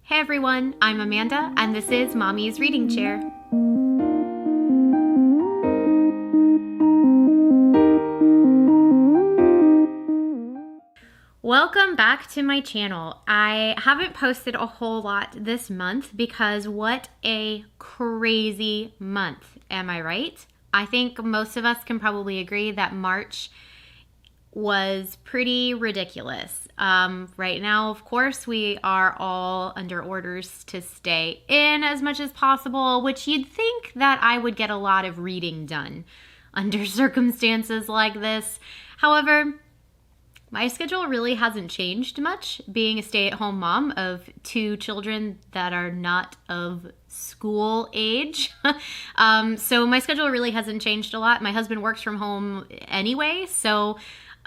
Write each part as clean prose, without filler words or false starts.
Hey everyone, I'm Amanda, and this is Mommy's Reading Chair. Welcome back to my channel. I haven't posted a whole lot this month because what a crazy month, am I right? I think most of us can probably agree that March was pretty ridiculous. Right now, of course, we are all under orders to stay in as much as possible, which you'd think that I would get a lot of reading done under circumstances like this. However, my schedule really hasn't changed much, being a stay-at-home mom of two children that are not of school age. So my schedule really hasn't changed a lot. My husband works from home anyway, so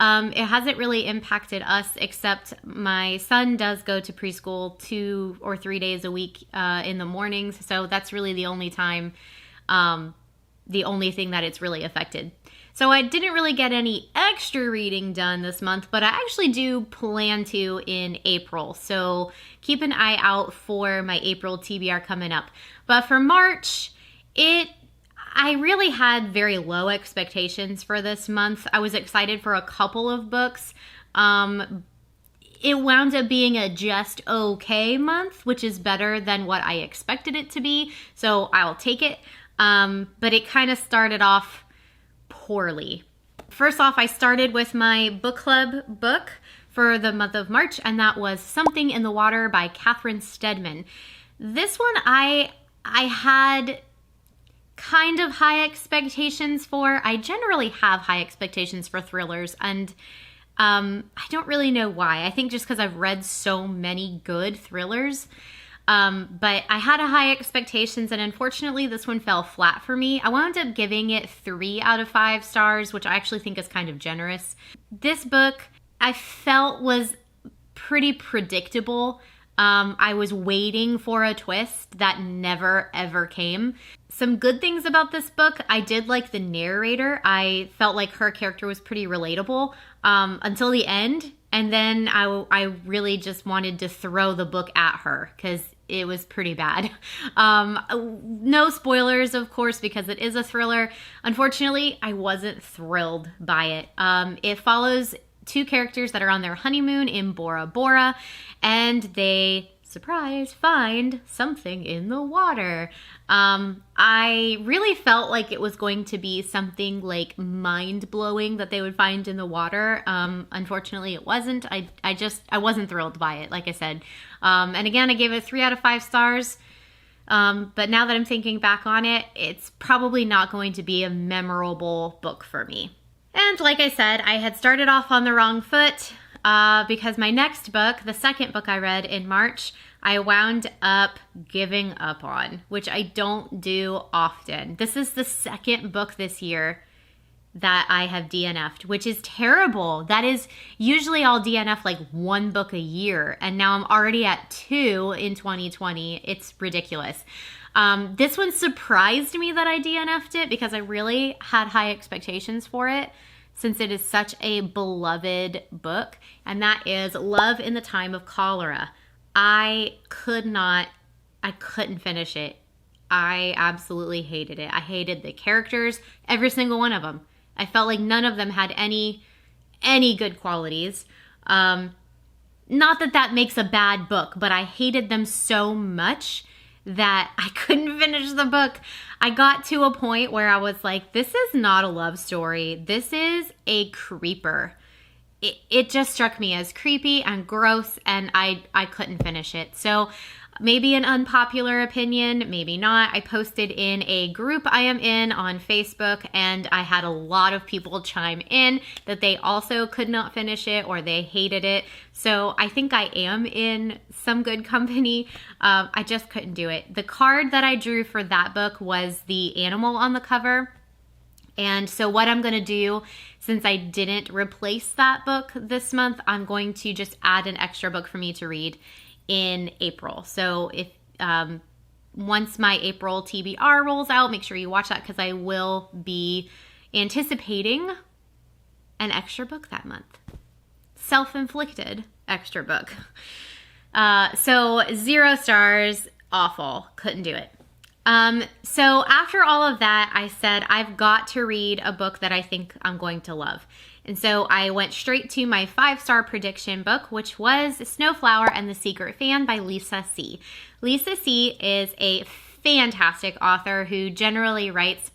it hasn't really impacted us, except my son does go to preschool 2 or 3 days a week in the mornings. So that's really the only time, the only thing that it's really affected. So I didn't really get any extra reading done this month, but I actually do plan to in April. So keep an eye out for my April TBR coming up. But for March, I really had very low expectations for this month. I was excited for a couple of books. It wound up being a just okay month, which is better than what I expected it to be. So I'll take it. But it kind of started off poorly. First off, I started with my book club book for the month of March, and that was Something in the Water by Catherine Steadman. This one I had kind of high expectations for. I generally have high expectations for thrillers, and I don't really know why. I think just because I've read so many good thrillers. But I had a high expectations, and unfortunately this one fell flat for me. I wound up giving it 3 out of 5 stars, which I actually think is kind of generous. This book I felt was pretty predictable. I was waiting for a twist that never ever came. Some good things about this book: I did like the narrator. I felt like her character was pretty relatable until the end. And then I really just wanted to throw the book at her because it was pretty bad. No spoilers, of course, because it is a thriller. Unfortunately, I wasn't thrilled by it. It follows 2 characters that are on their honeymoon in Bora Bora, and they, surprise, find something in the water. I really felt like it was going to be something like mind-blowing that they would find in the water. Unfortunately, it wasn't. I wasn't thrilled by it, like I said. And again, I gave it 3 out of 5 stars. But now that I'm thinking back on it, it's probably not going to be a memorable book for me. And like I said, I had started off on the wrong foot because my next book, the second book I read in March, I wound up giving up on, which I don't do often. This is the second book this year that I have DNF'd, which is terrible. That is, usually I'll DNF like 1 book a year, and now I'm already at 2 in 2020. It's ridiculous. This one surprised me that I DNF'd it because I really had high expectations for it, since it is such a beloved book, and that is Love in the Time of Cholera. I couldn't finish it. I absolutely hated it. I hated the characters, every single one of them. I felt like none of them had any good qualities. Not that that makes a bad book, but I hated them so much that I couldn't finish the book. I got to a point where I was like, this is not a love story. This is a creeper. It just struck me as creepy and gross, and I couldn't finish it. So maybe an unpopular opinion, maybe not. I posted in a group I am in on Facebook, and I had a lot of people chime in that they also could not finish it or they hated it. So I think I am in some good company. I just couldn't do it. The card that I drew for that book was the animal on the cover. And so what I'm going to do, since I didn't replace that book this month, I'm going to just add an extra book for me to read in April. So if once my April TBR rolls out, make sure you watch that because I will be anticipating an extra book that month. Self-inflicted extra book. So 0 stars, awful, couldn't do it. So after all of that, I said, I've got to read a book that I think I'm going to love. And so I went straight to my 5-star prediction book, which was Snowflower and the Secret Fan by Lisa C. Lisa C is a fantastic author who generally writes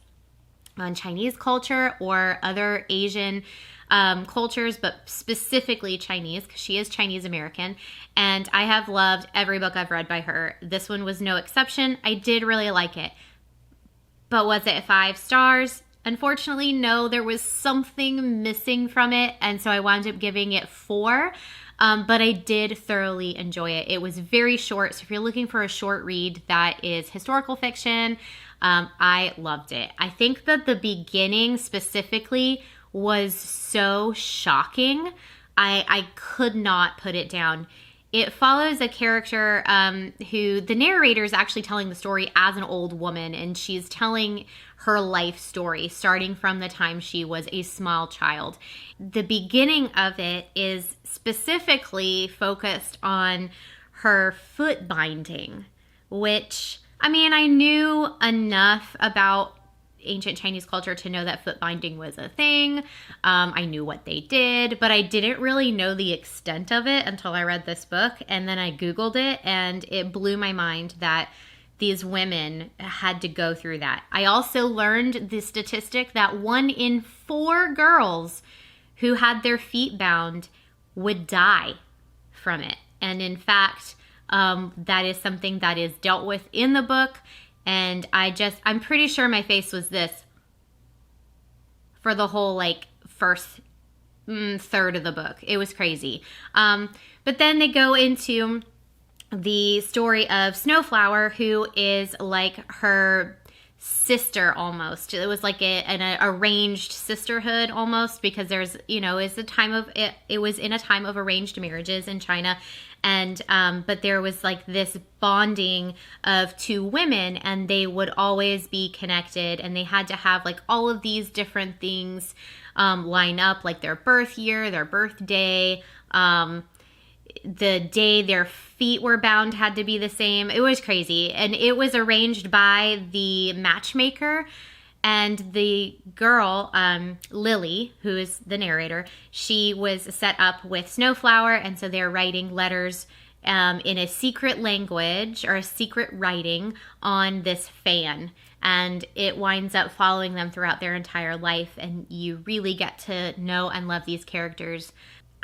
on Chinese culture or other Asian cultures, but specifically Chinese, because she is Chinese American. And I have loved every book I've read by her. This one was no exception. I did really like it. But was it 5 stars? Unfortunately, no. There was something missing from it, and so I wound up giving it 4. But I did thoroughly enjoy it. It was very short, so if you're looking for a short read that is historical fiction, I loved it. I think that the beginning specifically was so shocking. I could not put it down. It follows a character who the narrator is actually telling the story as an old woman, and she's telling her life story starting from the time she was a small child. The beginning of it is specifically focused on her foot binding, which, I mean, I knew enough about ancient Chinese culture to know that foot binding was a thing. I knew what they did, but I didn't really know the extent of it until I read this book. And then I Googled it, and it blew my mind that these women had to go through that. I also learned the statistic that 1 in 4 girls who had their feet bound would die from it. And in fact, that is something that is dealt with in the book. And I'm pretty sure my face was this for the whole first third of the book. It was crazy. But then they go into the story of Snowflower, who is like her sister almost. It was like an arranged sisterhood almost, because there's, it was in a time of arranged marriages in China. And, but there was like this bonding of 2 women, and they would always be connected, and they had to have like all of these different things, line up, like their birth year, their birthday, the day their feet were bound had to be the same. It was crazy. And it was arranged by the matchmaker. And the girl, Lily, who is the narrator, she was set up with Snowflower. And so they're writing letters in a secret language or a secret writing on this fan. And it winds up following them throughout their entire life. And you really get to know and love these characters.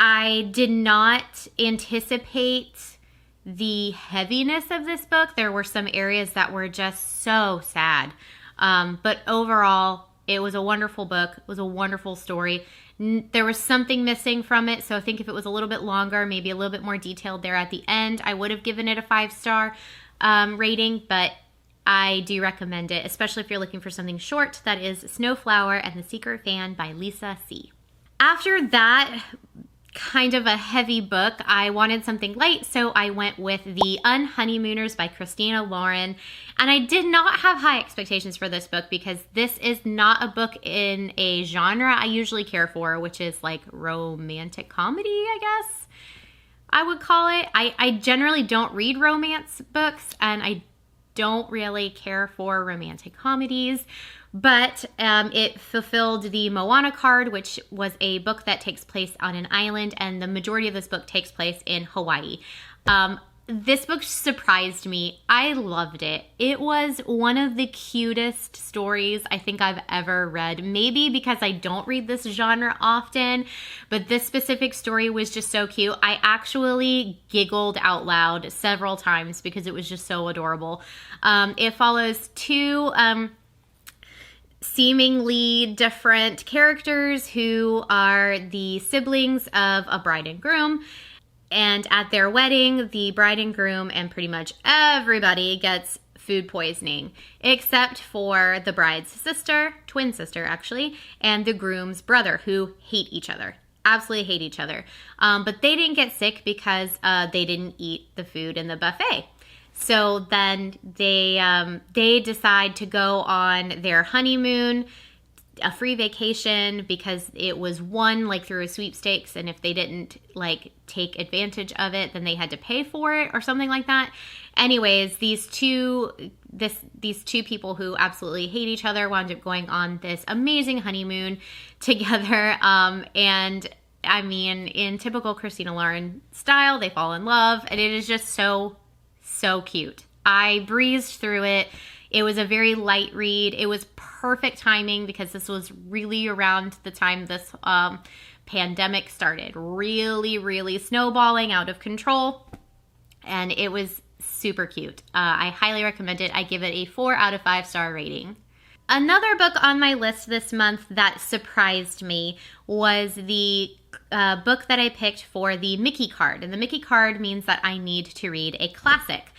I did not anticipate the heaviness of this book. There were some areas that were just so sad. But overall, it was a wonderful book. It was a wonderful story. There was something missing from it. So I think if it was a little bit longer, maybe a little bit more detailed there at the end, I would have given it a 5-star rating. But I do recommend it, especially if you're looking for something short. That is Snowflower and the Secret Fan by Lisa C. After that kind of a heavy book, I wanted something light, so I went with the Unnie Mooners by Christina Lauren. And I did not have high expectations for this book because this is not a book in a genre I usually care for, which is like romantic comedy, I guess I would call it. I generally don't read romance books, and I don't really care for romantic comedies. But it fulfilled the Moana card, which was a book that takes place on an island, and the majority of this book takes place in Hawaii. This book surprised me. I loved it. It was one of the cutest stories I think I've ever read. Maybe because I don't read this genre often, but this specific story was just so cute. I actually giggled out loud several times because it was just so adorable. It follows 2... seemingly different characters who are the siblings of a bride and groom. And at their wedding, the bride and groom and pretty much everybody gets food poisoning, except for the bride's sister, twin sister actually, and the groom's brother, who hate each other. Absolutely hate each other. But they didn't get sick because they didn't eat the food in the buffet. So then they decide to go on their honeymoon a free vacation because it was won like through a sweepstakes, and if they didn't like take advantage of it, then they had to pay for it or something like that. Anyways, these two people who absolutely hate each other wound up going on this amazing honeymoon together, and I mean, in typical Christina Lauren style, they fall in love, and it is just so cute. I breezed through it. It was a very light read. It was perfect timing because this was really around the time this pandemic started really snowballing out of control, and it was super cute. I highly recommend it. I give it a 4 out of 5 star rating. Another book on my list this month that surprised me was the book that I picked for the Mickey card. And the Mickey card means that I need to read a classic.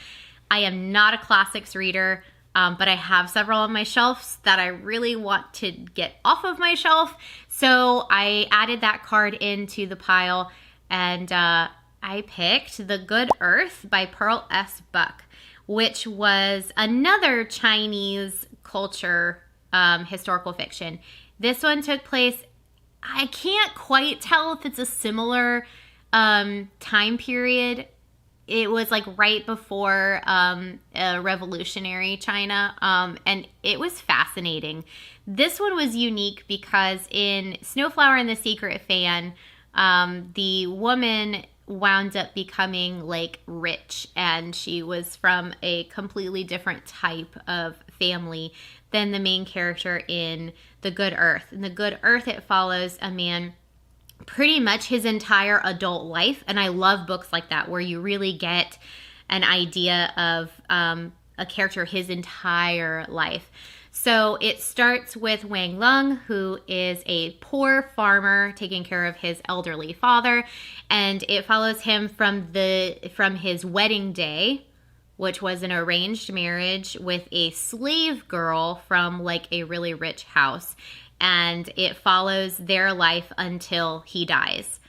I am not a classics reader, but I have several on my shelves that I really want to get off of my shelf. So I added that card into the pile, and I picked The Good Earth by Pearl S. Buck, which was another Chinese culture historical fiction. This one took place, I can't quite tell if it's a similar time period. It was like right before revolutionary China, and it was fascinating. This one was unique because in Snowflower and the Secret Fan, the woman wound up becoming like rich, and she was from a completely different type of family than the main character in The Good Earth. In The Good Earth, it follows a man pretty much his entire adult life, and I love books like that where you really get an idea of a character his entire life. So it starts with Wang Lung, who is a poor farmer taking care of his elderly father, and it follows him from his wedding day, which was an arranged marriage with a slave girl from like a really rich house, and it follows their life until he dies.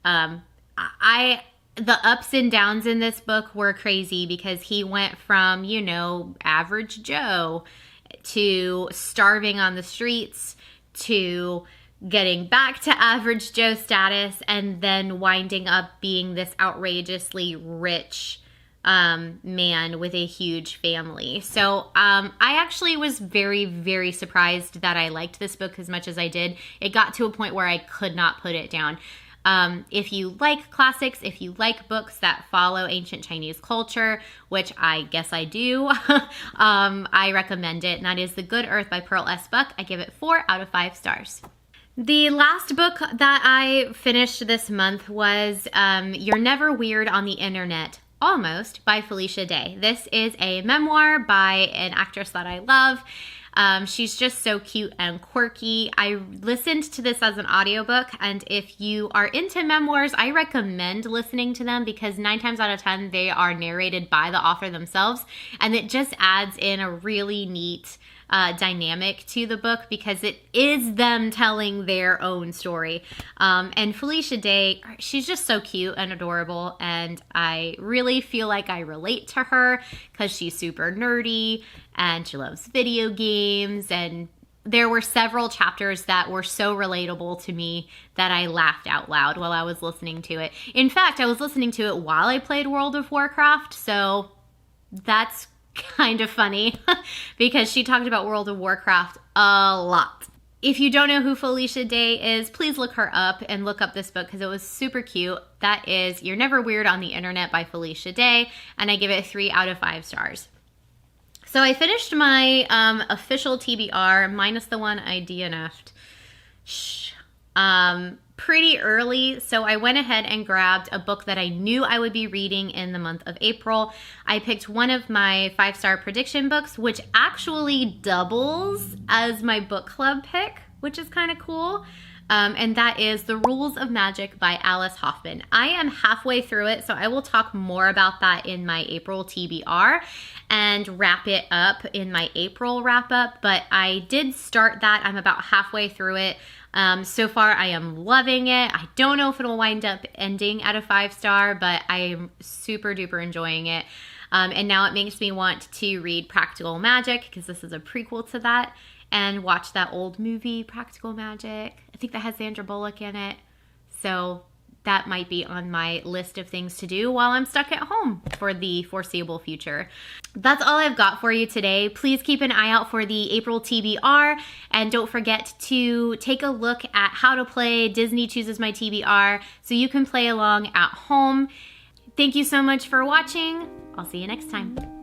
The ups and downs in this book were crazy because he went from, average Joe to starving on the streets to getting back to average Joe status, and then winding up being this outrageously rich man with a huge family. So I actually was very, very surprised that I liked this book as much as I did. It got to a point where I could not put it down. If you like classics, if you like books that follow ancient Chinese culture, which I guess I do, I recommend it. And that is The Good Earth by Pearl S. Buck. I give it 4 out of 5 stars. The last book that I finished this month was You're Never Weird on the Internet, Almost, by Felicia Day. This is a memoir by an actress that I love. She's just so cute and quirky. I listened to this as an audiobook, and if you are into memoirs, I recommend listening to them because 9 times out of 10, they are narrated by the author themselves, and it just adds in a really neat dynamic to the book because it is them telling their own story. And Felicia Day, she's just so cute and adorable, and I really feel like I relate to her because she's super nerdy and she loves video games, and there were several chapters that were so relatable to me that I laughed out loud while I was listening to it. In fact, I was listening to it while I played World of Warcraft, so that's kind of funny because she talked about World of Warcraft a lot. If you don't know who Felicia Day is, please look her up and look up this book because it was super cute. That is You're Never Weird on the Internet by Felicia Day, and I give it 3 out of 5 stars. So I finished my official TBR minus the one I DNF'd pretty early, so I went ahead and grabbed a book that I knew I would be reading in the month of April. I picked one of my 5-star prediction books, which actually doubles as my book club pick, which is kind of cool. And that is The Rules of Magic by Alice Hoffman. I am halfway through it, so I will talk more about that in my April TBR and wrap it up in my April wrap up, but I did start that. I'm about halfway through it. So far, I am loving it. I don't know if it'll wind up ending at a 5-star, but I am super duper enjoying it. And now it makes me want to read Practical Magic because this is a prequel to that. and watch that old movie, Practical Magic. I think that has Sandra Bullock in it. So that might be on my list of things to do while I'm stuck at home for the foreseeable future. That's all I've got for you today. Please keep an eye out for the April TBR, and don't forget to take a look at how to play Disney Chooses My TBR so you can play along at home. Thank you so much for watching. I'll see you next time.